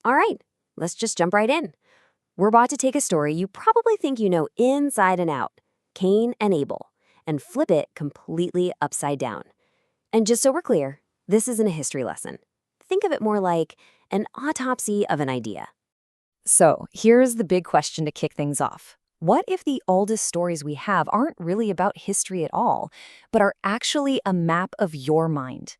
All right, let's just jump right in. We're about to take a story you probably think you know inside and out, Cain and Abel, and flip it completely upside down. And just so we're clear, this isn't a history lesson. Think of it more like an autopsy of an idea. So, here's the big question to kick things off. What if the oldest stories we have aren't really about history at all, but are actually a map of your mind?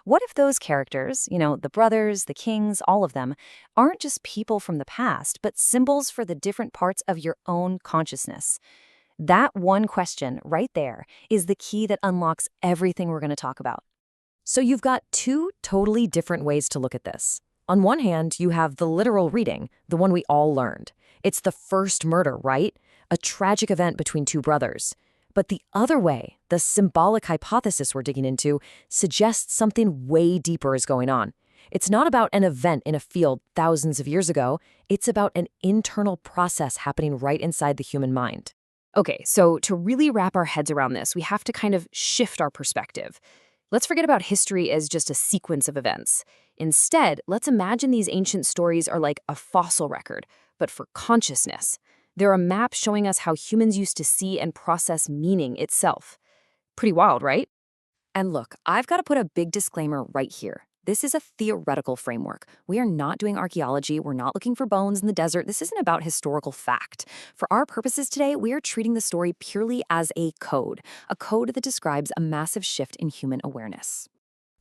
What if those characters, the brothers, the kings, all of them, aren't just people from the past, but symbols for the different parts of your own consciousness? That one question right there is the key that unlocks everything we're going to talk about. So you've got two totally different ways to look at this. On one hand, you have the literal reading, the one we all learned. It's the first murder, right? A tragic event between two brothers. But the other way, the symbolic hypothesis we're digging into, suggests something way deeper is going on. It's not about an event in a field thousands of years ago. It's about an internal process happening right inside the human mind. Okay, so to really wrap our heads around this, we have to kind of shift our perspective. Let's forget about history as just a sequence of events. Instead, let's imagine these ancient stories are like a fossil record, but for consciousness. They're a map showing us how humans used to see and process meaning itself. Pretty wild, right? And look, I've got to put a big disclaimer right here. This is a theoretical framework. We are not doing archaeology. We're not looking for bones in the desert. This isn't about historical fact. For our purposes today, we are treating the story purely as a code that describes a massive shift in human awareness.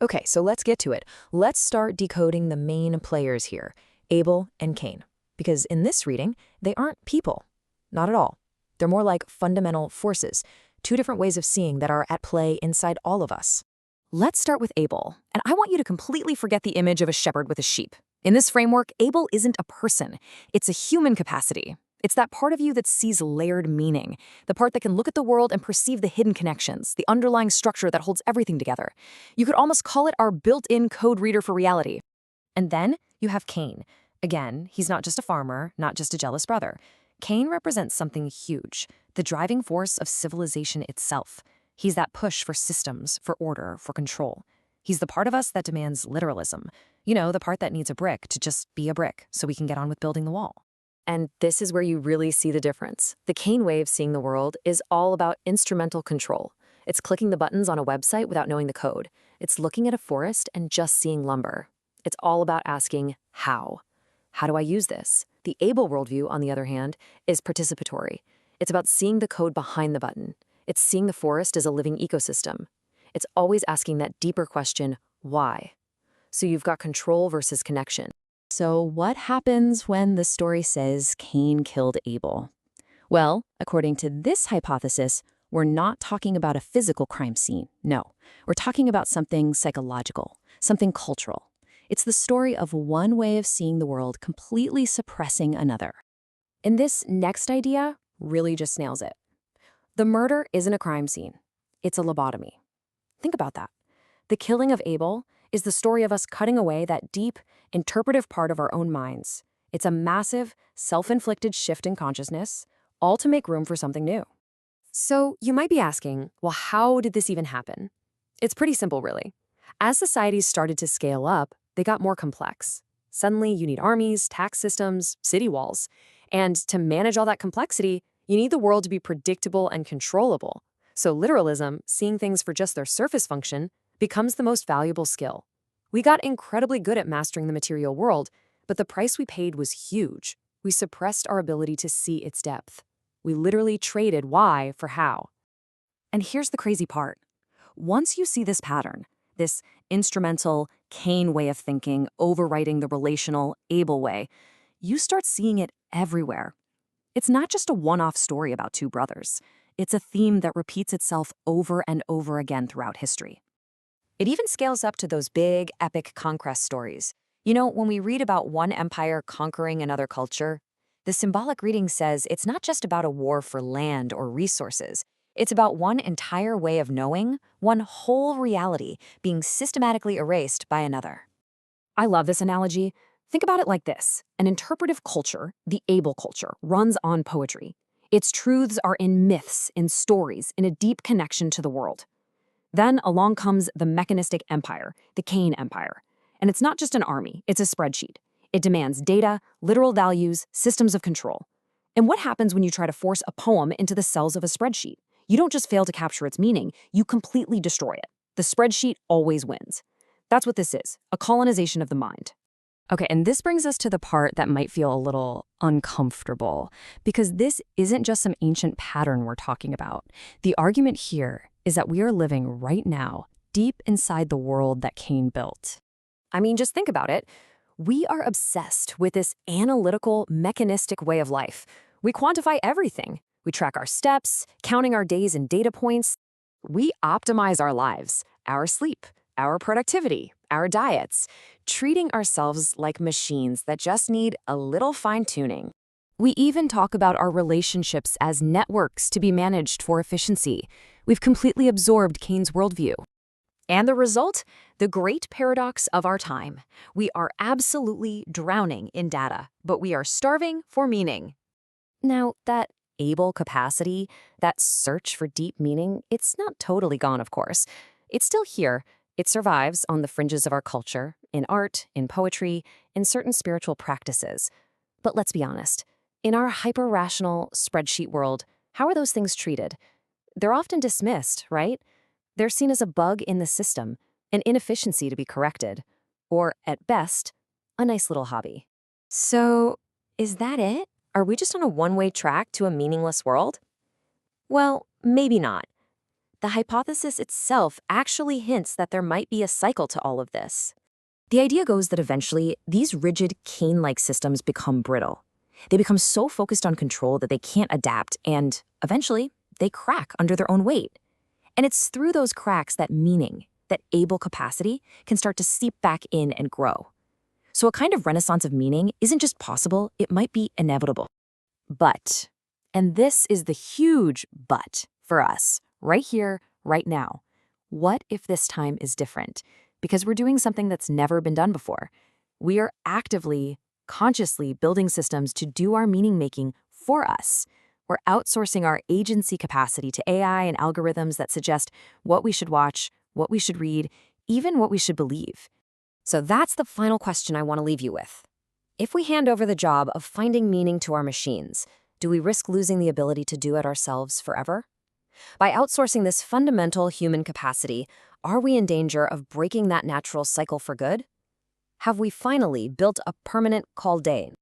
Okay, so let's get to it. Let's start decoding the main players here, Abel and Cain. Because in this reading, they aren't people. Not at all. They're more like fundamental forces, two different ways of seeing that are at play inside all of us. Let's start with Abel, and I want you to completely forget the image of a shepherd with a sheep. In this framework, Abel isn't a person. It's a human capacity. It's that part of you that sees layered meaning, the part that can look at the world and perceive the hidden connections, the underlying structure that holds everything together. You could almost call it our built-in code reader for reality. And then you have Cain. Again, he's not just a farmer, not just a jealous brother. Cain represents something huge, the driving force of civilization itself. He's that push for systems, for order, for control. He's the part of us that demands literalism. The part that needs a brick to just be a brick so we can get on with building the wall. And this is where you really see the difference. The Cain way of seeing the world is all about instrumental control. It's clicking the buttons on a website without knowing the code. It's looking at a forest and just seeing lumber. It's all about asking, how? How do I use this? The Abel worldview, on the other hand, is participatory. It's about seeing the code behind the button. It's seeing the forest as a living ecosystem. It's always asking that deeper question, why? So you've got control versus connection. So what happens when the story says Cain killed Abel? Well, according to this hypothesis, we're not talking about a physical crime scene. No, we're talking about something psychological, something cultural. It's the story of one way of seeing the world completely suppressing another. And this next idea really just nails it. The murder isn't a crime scene. It's a lobotomy. Think about that. The killing of Abel is the story of us cutting away that deep, interpretive part of our own minds. It's a massive, self-inflicted shift in consciousness, all to make room for something new. So you might be asking, well, how did this even happen? It's pretty simple, really. As societies started to scale up, they got more complex. Suddenly, you need armies, tax systems, city walls. And to manage all that complexity, you need the world to be predictable and controllable. So literalism, seeing things for just their surface function, becomes the most valuable skill. We got incredibly good at mastering the material world, but the price we paid was huge. We suppressed our ability to see its depth. We literally traded why for how. And here's the crazy part. Once you see this pattern, this instrumental Cain way of thinking overwriting the relational Abel way, you start seeing it everywhere. It's not just a one-off story about two brothers. It's a theme that repeats itself over and over again throughout history. It even scales up to those big, epic conquest stories. When we read about one empire conquering another culture, the symbolic reading says it's not just about a war for land or resources. It's about one entire way of knowing, one whole reality being systematically erased by another. I love this analogy. Think about it like this. An interpretive culture, the Abel culture, runs on poetry. Its truths are in myths, in stories, in a deep connection to the world. Then along comes the mechanistic empire, the Cain empire. And it's not just an army, it's a spreadsheet. It demands data, literal values, systems of control. And what happens when you try to force a poem into the cells of a spreadsheet? You don't just fail to capture its meaning, you completely destroy it. The spreadsheet always wins. That's what this is, a colonization of the mind. Okay, and this brings us to the part that might feel a little uncomfortable, because this isn't just some ancient pattern we're talking about. The argument here is that we are living right now, deep inside the world that Cain built. I mean, just think about it. We are obsessed with this analytical, mechanistic way of life. We quantify everything. We track our steps, counting our days in data points. We optimize our lives, our sleep, our productivity, our diets, treating ourselves like machines that just need a little fine-tuning. We even talk about our relationships as networks to be managed for efficiency. We've completely absorbed Cain's worldview. And the result? The great paradox of our time. We are absolutely drowning in data, but we are starving for meaning. Now, that Abel capacity, that search for deep meaning, it's not totally gone, of course. It's still here. It survives on the fringes of our culture, in art, in poetry, in certain spiritual practices. But let's be honest, in our hyper-rational spreadsheet world, how are those things treated? They're often dismissed, right? They're seen as a bug in the system, an inefficiency to be corrected, or, at best, a nice little hobby. So, is that it? Are we just on a one-way track to a meaningless world? Well, maybe not. The hypothesis itself actually hints that there might be a cycle to all of this. The idea goes that eventually, these rigid Cain-like systems become brittle. They become so focused on control that they can't adapt, and eventually, they crack under their own weight. And it's through those cracks that meaning, that Abel capacity, can start to seep back in and grow. So a kind of renaissance of meaning isn't just possible, it might be inevitable. But, and this is the huge but for us, right here, right now. What if this time is different? Because we're doing something that's never been done before. We are actively, consciously building systems to do our meaning-making for us. We're outsourcing our agency capacity to AI and algorithms that suggest what we should watch, what we should read, even what we should believe. So that's the final question I want to leave you with. If we hand over the job of finding meaning to our machines, do we risk losing the ability to do it ourselves forever? By outsourcing this fundamental human capacity, are we in danger of breaking that natural cycle for good? Have we finally built a permanent Caldane?